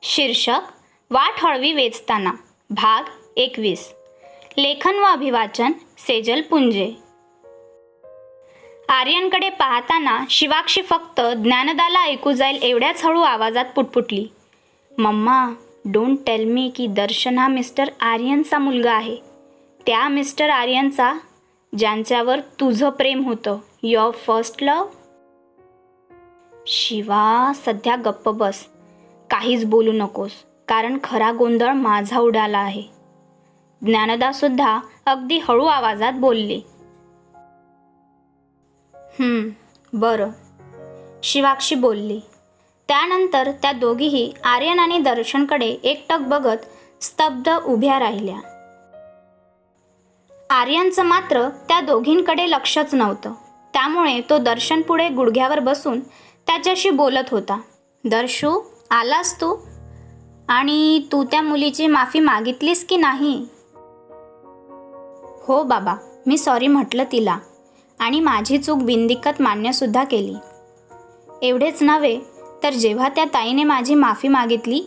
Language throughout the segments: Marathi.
शीर्षक वाट हळवी वेचताना भाग 21. लेखन व अभिवाचन सेजल पुंजे. आर्यनकडे पाहताना शिवाक्षी फक्त ज्ञानदाला ऐकू जाईल एवढ्याच हळू आवाजात पुटपुटली, मम्मा, डोंट टेल मी की दर्शन हा मिस्टर आर्यनचा मुलगा आहे. त्या मिस्टर आर्यनचा ज्यांच्यावर तुझं प्रेम होतं, युअर फर्स्ट लव्ह. शिवा, सध्या गप्प बस, काहीच बोलू नकोस, कारण खरा गोंधळ माझा उडाला आहे. ज्ञानदासुद्धा अगदी हळू आवाजात बोलली. बरं, शिवाक्षी बोलली. त्यानंतर त्या दोघीही आर्यन आणि दर्शनकडे एकटक बघत स्तब्ध उभ्या राहिल्या. आर्यनचं मात्र त्या दोघींकडे लक्षच नव्हतं. त्यामुळे तो दर्शन पुढे गुडघ्यावर बसून त्याच्याशी बोलत होता. दर्शू, आलास तू? आणि तू त्या मुलीची माफी मागितलीस की नाही? हो बाबा, मी सॉरी म्हटलं तिला आणि माझी चूक बिनदिक्कत मान्यसुद्धा केली. एवढेच नव्हे तर जेव्हा त्या ताईने माझी माफी मागितली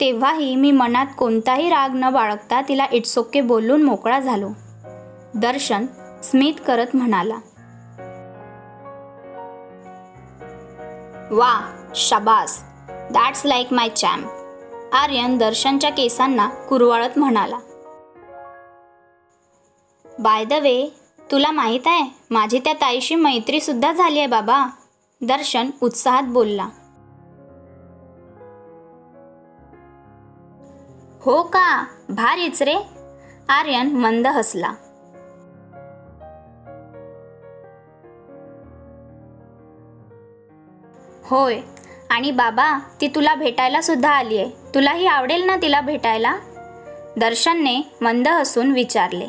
तेव्हाही मी मनात कोणताही राग न बाळगता तिला इट्स ओके बोलून मोकळा झालो. दर्शन स्मित करत म्हणाला. वा, शाबास, that's like my champ. Aryan दर्शनच्या केसांना कुरवाळत म्हणाला. बाय द वे, तुला माहीत आहे, माझी त्या ताईशी मैत्रीसुद्धा झाली आहे बाबा. दर्शन उत्साहात बोलला. हो का, भारीच रे. आर्यन मंद हसला. होय, आणि बाबा, ती तुला भेटायला सुद्धा आली आहे. तुलाही आवडेल ना तिला भेटायला? दर्शनने मंद हसून विचारले.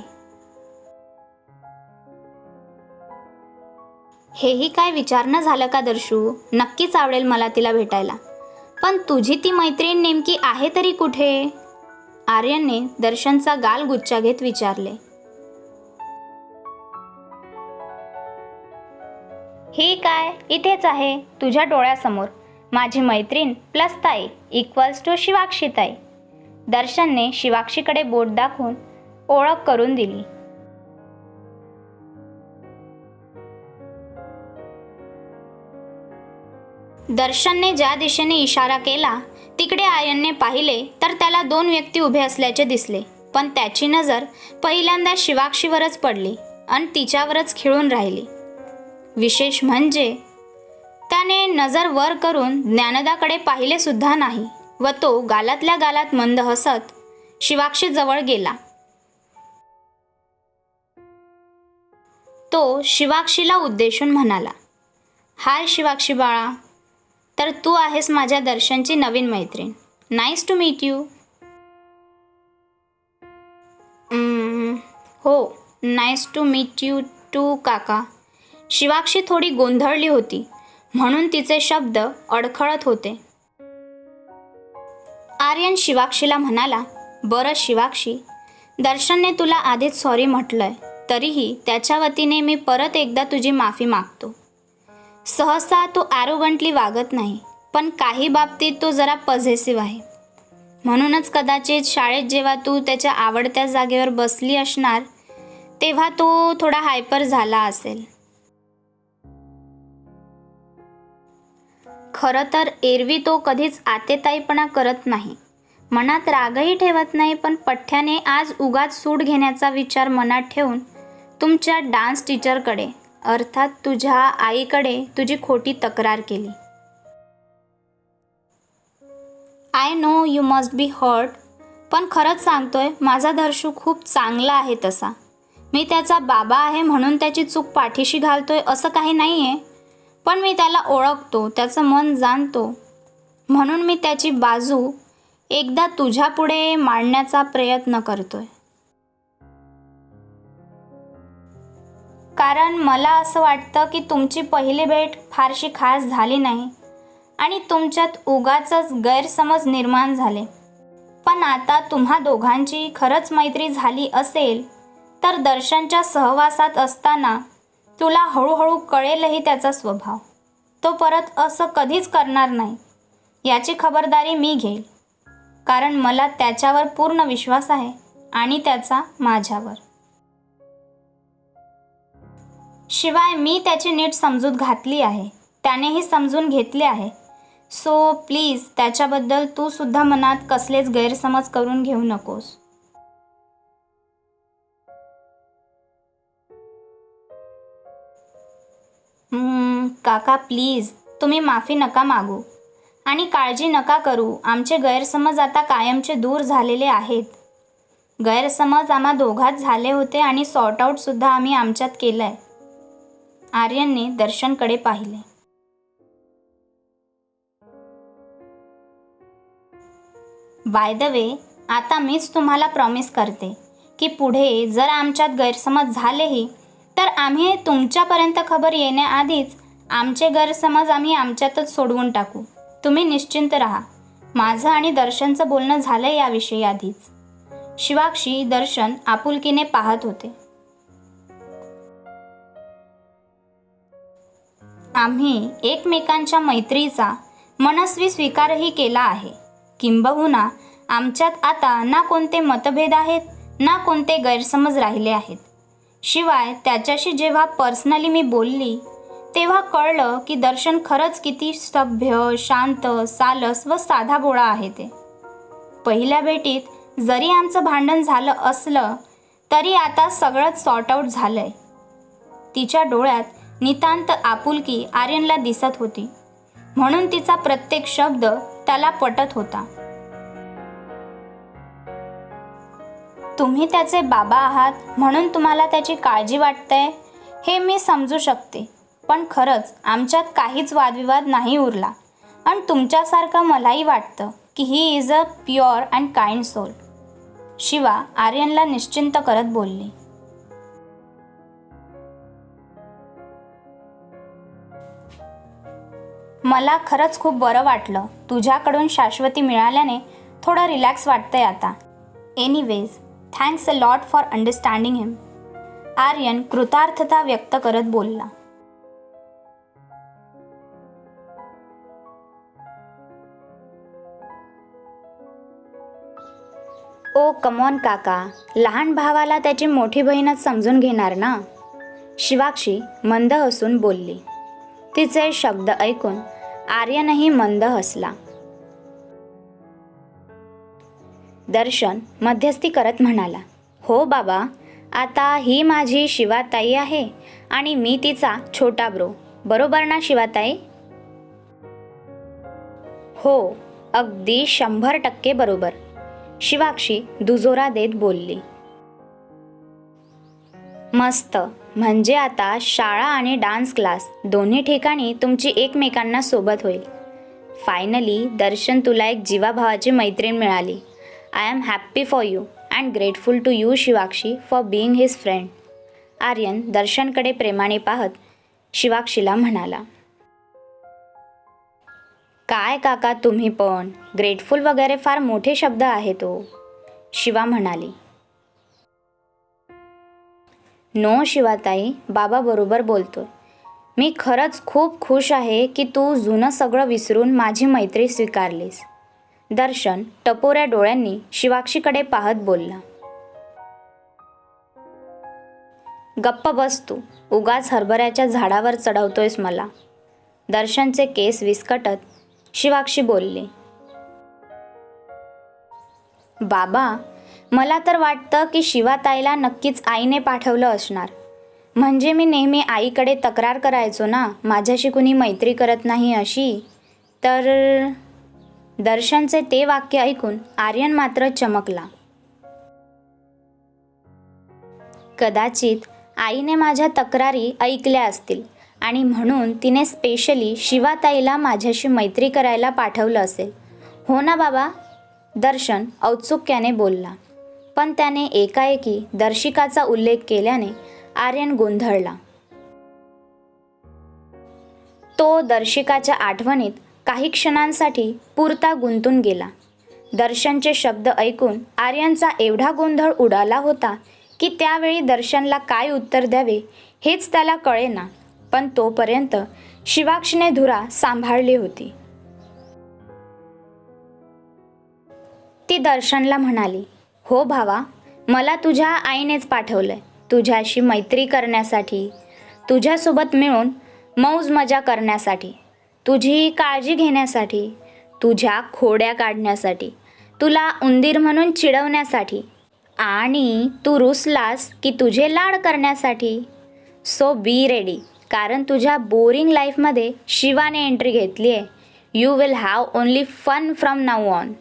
हेही काय विचारणं झालं का दर्शू? नक्कीच आवडेल मला तिला भेटायला. पण तुझी ती मैत्रीण नेमकी आहे तरी कुठे? आर्यनने दर्शनचा गाल गुच्छा घेत विचारले. ही काय, इथेच आहे तुझ्या डोळ्यासमोर. माझी मैत्रीण प्लस ताई इक्वल्स टू शिवाक्षी ताई. दर्शनने शिवाक्षीकडे बोट दाखवून ओळख करून दिली. दर्शनने ज्या दिशेने इशारा केला तिकडे आर्यनने पाहिले तर त्याला दोन व्यक्ती उभे असल्याचे दिसले. पण त्याची नजर पहिल्यांदा शिवाक्षीवरच पडली आणि तिच्यावरच खिळून राहिली. विशेष म्हणजे त्याने नजर वर करून ज्ञानदाकडे पाहिले सुद्धा नाही व तो गालातल्या गालात मंद हसत शिवाक्षी जवळ गेला. तो शिवाक्षीला उद्देशून म्हणाला, हाय शिवाक्षी बाळा, तर तू आहेस माझ्या दर्शनची नवीन मैत्रीण. Nice to meet you. हो, nice to meet you too काका. शिवाक्षी थोडी गोंधळली होती म्हणून तिचे शब्द अडखळत होते. आर्यन शिवाक्षीला म्हणाला, बरं शिवाक्षी, दर्शनने तुला आधीच सॉरी म्हटलंय, तरीही त्याच्या वतीने मी परत एकदा तुझी माफी मागतो. सहसा तो ॲरोगंटली वागत नाही, पण काही बाबतीत तो जरा पॉझेसिव्ह आहे. म्हणूनच कदाचित शाळेत जेव्हा तू त्याच्या आवडत्या जागेवर बसली असणार तेव्हा तो थोडा हायपर झाला असेल. खरं तर एरवी तो कधीच आतेताईपणा करत नाही, मनात रागही ठेवत नाही. पण पठ्ठ्याने आज उगाच सूट घेण्याचा विचार मनात ठेवून तुमच्या डान्स टीचरकडे, अर्थात तुझ्या आईकडे तुझी खोटी तक्रार केली. I know you must be hurt, पण खरंच सांगतोय, माझा दर्शू खूप चांगला आहे. तसा मी त्याचा बाबा आहे म्हणून त्याची चूक पाठीशी घालतोय असं काही नाही आहे. पण मी त्याला ओळखतो, त्याचं मन जाणतो, म्हणून मी त्याची बाजू एकदा तुझ्यापुढे मांडण्याचा प्रयत्न करतोय. कारण मला असं वाटतं की तुमची पहिली भेट फारशी खास झाली नाही आणि तुमच्यात उगाचच गैरसमज निर्माण झाले. पण आता तुम्हा दोघांची खरंच मैत्री झाली असेल तर दर्शनच्या सहवासात असताना तुला हळूहळू कळेलही त्याचा स्वभाव. तो परत असं कधीच करणार नाही याची खबरदारी मी घेईल. कारण मला त्याच्यावर पूर्ण विश्वास आहे आणि त्याचा माझ्यावर. शिवाय मी त्याची नीट समजूत घातली आहे, त्यानेही समजून घेतले आहे. सो प्लीज त्याच्याबद्दल तू सुद्धा मनात कसलेच गैरसमज करून घेऊ नकोस. काका प्लीज, तुम्ही माफी नका मागू आणि काळजी नका करू. आमचे गैरसमज आता कायमचे दूर झालेले आहेत. गैरसमज आम्हा दोघात झाले होते आणि सॉर्ट आऊट सुद्धा आम्ही आमच्यात केलंय. आर्यनने दर्शनकडे पाहिले. बाय द वे, आता मीच तुम्हाला प्रॉमिस करते की पुढे जर आमच्यात गैरसमज झालेही तर आम्ही तुमच्यापर्यंत खबर येण्याआधीच आमचे गैरसमज आम्ही आमच्यातच सोडवून टाकू. तुम्ही निश्चिंत राहा. माझं आणि दर्शनचं बोलणं झालं याविषयी आधीच. शिवाक्षी दर्शन आपुलकीने पाहत होते. आम्ही एकमेकांच्या मैत्रीचा मनस्वी स्वीकारही केला आहे. किंबहुना आमच्यात आता ना कोणते मतभेद आहेत ना कोणते गैरसमज राहिले आहेत. शिवाय त्याच्याशी जेव्हा पर्सनली मी बोलली तेव्हा कळलं की दर्शन खरंच किती सभ्य, शांत, सालस व साधा भोळा आहे ते. पहिल्या भेटीत जरी आमचं भांडण झालं असलं तरी आता सगळंच सॉर्ट आऊट झालंय. तिच्या डोळ्यात नितांत आपुलकी आर्यनला दिसत होती, म्हणून तिचा प्रत्येक शब्द त्याला पटत होता. तुम्ही त्याचे बाबा आहात म्हणून तुम्हाला त्याची काळजी वाटते हे मी समजू शकते, पण खरंच आमच्यात काहीच वादविवाद नाही उरला आणि तुमच्यासारखं मलाही वाटतं की he is a pure and kind soul. Shiva आर्यनला निश्चिंत करत बोलली. मला खरंच खूप बरं वाटलं. तुझ्याकडून शाश्वती मिळाल्याने थोडं रिलॅक्स वाटतंय आता. Anyways, thanks a lot for understanding him. Aryan कृतार्थता व्यक्त करत बोलला. ओ कमॉन काका, लहान भावाला त्याची मोठी बहीणच समजून घेणार ना. शिवाक्षी मंद हसून बोलली. तिचे शब्द ऐकून आर्यनही मंद हसला. दर्शन मध्यस्थी करत म्हणाला, हो बाबा, आता ही माझी शिवाताई आहे आणि मी तिचा छोटा ब्रो, बरोबर ना शिवाताई? हो, अगदी 100% बरोबर, शिवाक्षी दुजोरा देत बोलली. मस्त, म्हणजे आता शाळा आणि डान्स क्लास दोन्ही ठिकाणी तुमची एकमेकांना सोबत होईल. फायनली दर्शन, तुला एक जीवाभावाची मैत्रीण मिळाली. I am happy for you and grateful to you Shivakshi for being his friend. Aryan दर्शनकडे प्रेमाने पाहत शिवाक्षीला म्हणाला. काय काका तुम्ही पण, ग्रेटफुल वगैरे फार मोठे शब्द आहेत हो, शिवा म्हणाली. नो शिवाताई, बाबा बरोबर बोलतोय. मी खरंच खूप खुश आहे की तू जुनं सगळं विसरून माझी मैत्री स्वीकारलीस. दर्शन टपोऱ्या डोळ्यांनी शिवाक्षीकडे पाहत बोलला. गप्प बस तू, उगाच हरभऱ्याच्या झाडावर चढवतोयस मला. दर्शनचे केस विस्कटत शिवाक्षी बोलली. बाबा, मला तर वाटतं की शिवाताईला नक्कीच आईने पाठवलं असणार. म्हणजे मी नेहमी आईकडे तक्रार करायचो ना, माझ्याशी कुणी मैत्री करत नाही अशी. तर दर्शनचे ते वाक्य ऐकून आर्यन मात्र चमकला. कदाचित आईने माझ्या तक्रारी ऐकल्या असतील आणि म्हणून तिने स्पेशली शिवाताईला माझ्याशी मैत्री करायला पाठवलं असेल, हो ना बाबा? दर्शन औत्सुक्याने बोलला, पण त्याने एकाएकी दर्शिकाचा उल्लेख केल्याने आर्यन गोंधळला. तो दर्शिकाच्या आठवणीत काही क्षणांसाठी पुरता गुंतून गेला. दर्शनचे शब्द ऐकून आर्यनचा एवढा गोंधळ उडाला होता की त्यावेळी दर्शनला काय उत्तर द्यावे हेच त्याला कळेना. पण तोपर्यंत शिवाक्षीने धुरा सांभाळली होती. ती दर्शनला म्हणाली, हो भावा, मला तुझ्या आईनेच पाठवलंय तुझ्याशी मैत्री करण्यासाठी, तुझ्यासोबत मिळून मौज मजा करण्यासाठी, तुझी काळजी घेण्यासाठी, तुझ्या खोड्या काढण्यासाठी, तुला उंदीर म्हणून चिडवण्यासाठी आणि तू रुसलास की तुझे लाड करण्यासाठी. सो बी रेडी, कारण तुझ्या बोरिंग लाईफमध्ये शिवाने एंट्री घेतली आहे. You will have only fun from now on.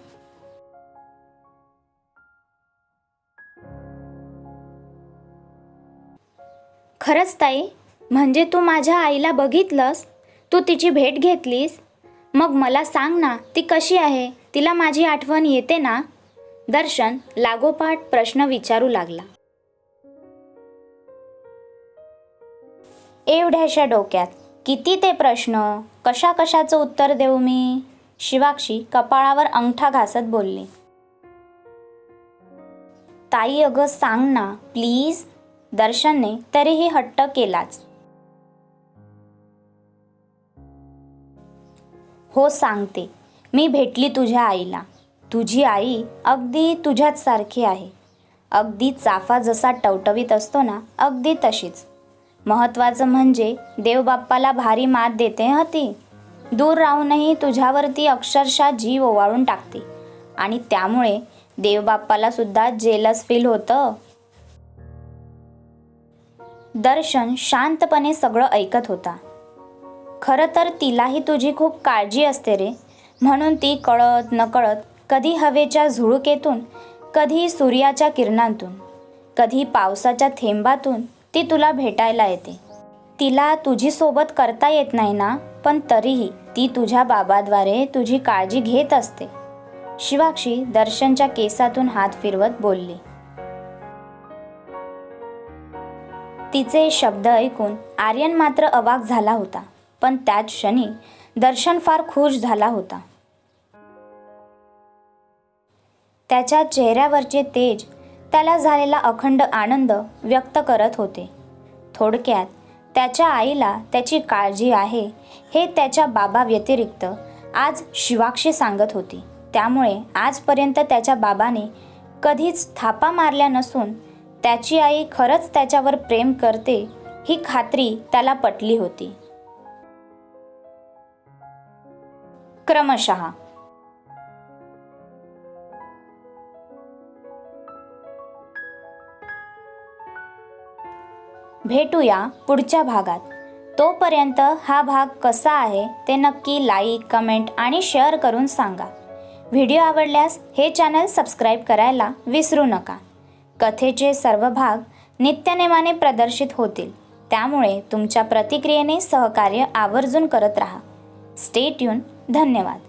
खरंच ताई, म्हणजे तू माझ्या आईला बघितलंस? तू तिची भेट घेतलीस? मग मला सांग ना, ती कशी आहे? तिला माझी आठवण येते ना? दर्शन लागोपाठ प्रश्न विचारू लागला. एवढ्याशा डोक्यात किती ते प्रश्न, कशा कशाचं उत्तर देऊ मी? शिवाक्षी कपाळावर अंगठा घासत बोलली. ताई अगं सांग ना प्लीज. दर्शनने तरीही हट्ट केलाच. हो सांगते. मी भेटली तुझ्या आईला. तुझी आई अगदी तुझ्याच सारखी आहे. अगदी चाफा जसा टवटवीत असतो ना, अगदी तशीच. महत्त्वाचं म्हणजे देवबाप्पाला भारी मात देते हं ती. दूर राहूनही तुझ्यावरती अक्षरशः जीव ओवाळून टाकते आणि त्यामुळे देवबाप्पाला सुद्धा जेलस फील होतं. दर्शन शांतपणे सगळं ऐकत होता. खरं तर तिलाही तुझी खूप काळजी असते रे, म्हणून ती कळत नकळत कधी हवेच्या झुळुकेतून, कधी सूर्याच्या किरणांतून, कधी पावसाच्या थेंबातून ती तुला भेटायला येते. तिला तुझी सोबत करता येत नाही ना, पण तरीही ती तुझ्या बाबाद्वारे तुझी काळजी घेत असते. शिवाक्षी दर्शनच्या केसातून हात फिरवत बोलली. तिचे शब्द ऐकून आर्यन मात्र अवाक झाला होता, पण त्याच क्षणी दर्शन फार खुश झाला होता. त्याच्या चेहऱ्यावरचे तेज त्याला झालेला अखंड आनंद व्यक्त करत होते. थोडक्यात त्याच्या आईला त्याची काळजी आहे हे त्याच्या बाबा व्यतिरिक्त आज शिवाक्षी सांगत होती. त्यामुळे आजपर्यंत त्याच्या बाबाने कधीच थापा मारल्या नसून त्याची आई खरंच त्याच्यावर प्रेम करते ही खात्री त्याला पटली होती. क्रमशः भेटूया पुढच्या भागात. तोपर्यंत हा भाग कसा आहे ते नक्की लाईक, कमेंट आणि शेअर करून सांगा. व्हिडिओ आवडल्यास हे चॅनल सबस्क्राईब करायला विसरू नका. कथेचे सर्व भाग नित्यनेमाने प्रदर्शित होतील, त्यामुळे तुमच्या प्रतिक्रियेने सहकार्य आवर्जून करत राहा. Stay tune. धन्यवाद.